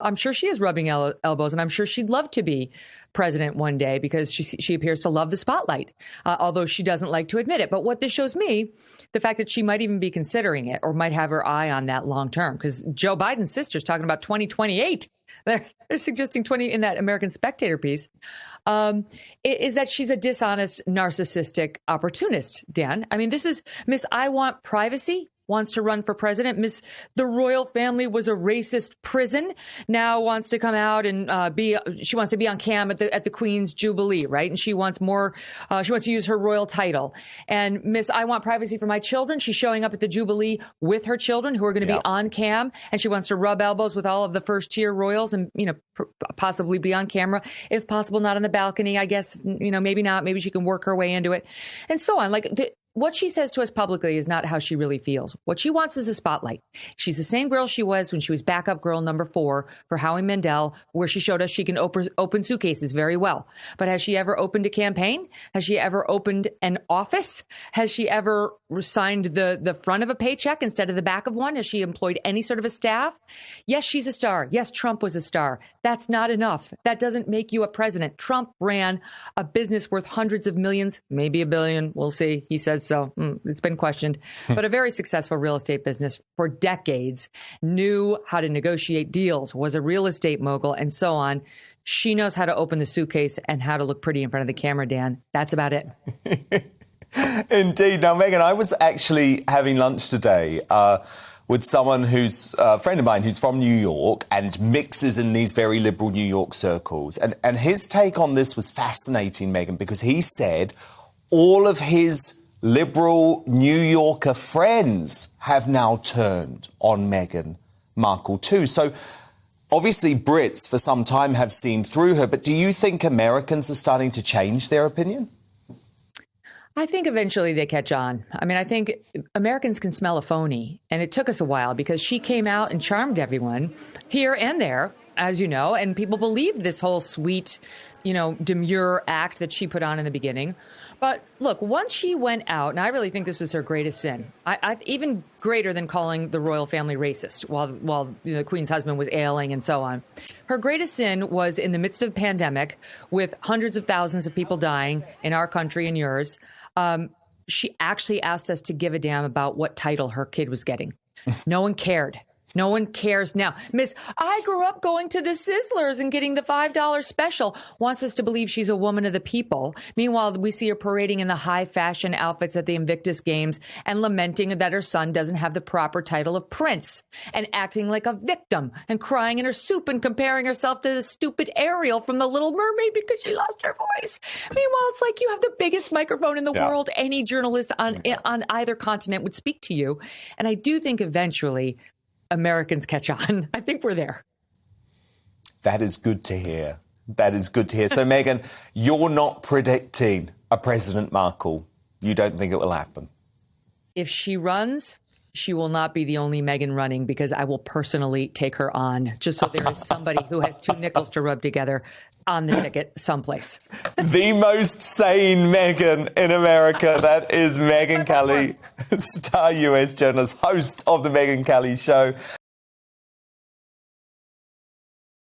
I'm sure she is rubbing elbows, and I'm sure she'd love to be president one day because she appears to love the spotlight, although she doesn't like to admit it. But what this shows me, the fact that she might even be considering it or might have her eye on that long term, because Joe Biden's sister's talking about 2028. They're suggesting 20 in that American Spectator piece. Is that she's a dishonest, narcissistic opportunist, Dan. I mean, this is Miss I Want Privacy wants to run for president. Miss The Royal Family was a racist prison, now wants to come out and she wants to be on cam at the Queen's Jubilee, right? And she wants more, she wants to use her royal title. And Miss I Want Privacy for My Children, she's showing up at the Jubilee with her children who are going to be on cam, and she wants to rub elbows with all of the first tier royals and, possibly be on camera, if possible, not on the balcony, I guess, maybe not, maybe she can work her way into it and so on. What she says to us publicly is not how she really feels. What she wants is a spotlight. She's the same girl she was when she was backup girl number 4 for Howie Mandel, where she showed us she can open suitcases very well. But has she ever opened a campaign? Has she ever opened an office? Has she ever signed the front of a paycheck instead of the back of one? Has she employed any sort of a staff? Yes, she's a star. Yes, Trump was a star. That's not enough. That doesn't make you a president. Trump ran a business worth hundreds of millions, maybe $1 billion. We'll see. He says so. It's been questioned, but a very successful real estate business for decades, knew how to negotiate deals, was a real estate mogul, and so on. She knows how to open the suitcase and how to look pretty in front of the camera, Dan. That's about it. Indeed. Now, Megyn, I was actually having lunch today with someone who's a friend of mine who's from New York and mixes in these very liberal New York circles. And his take on this was fascinating, Megyn, because he said all of his liberal New Yorker friends have now turned on Meghan Markle too. So obviously Brits for some time have seen through her, but do you think Americans are starting to change their opinion? I think eventually they catch on. I mean, I think Americans can smell a phony, and it took us a while because she came out and charmed everyone here and there, as you know, and people believed this whole sweet, demure act that she put on in the beginning. But look, once she went out, and I really think this was her greatest sin, I even greater than calling the royal family racist while the Queen's husband was ailing and so on. Her greatest sin was in the midst of a pandemic with hundreds of thousands of people dying in our country and yours. She actually asked us to give a damn about what title her kid was getting. No one cared. No one cares now. Miss, I grew up going to the Sizzlers and getting the $5 special, wants us to believe she's a woman of the people. Meanwhile, we see her parading in the high fashion outfits at the Invictus Games and lamenting that her son doesn't have the proper title of prince and acting like a victim and crying in her soup and comparing herself to the stupid Ariel from The Little Mermaid because she lost her voice. Meanwhile, it's like you have the biggest microphone in the world. Any journalist on either continent would speak to you. And I do think eventually Americans catch on. I think we're there. That is good to hear. That is good to hear. So, Megyn, you're not predicting a President Markle. You don't think it will happen? If she runs, she will not be the only Megyn running because I will personally take her on just so there is somebody who has 2 nickels to rub together on the ticket someplace. The most sane Megyn in America. That is Megyn Kelly, star US journalist, host of the Megyn Kelly Show.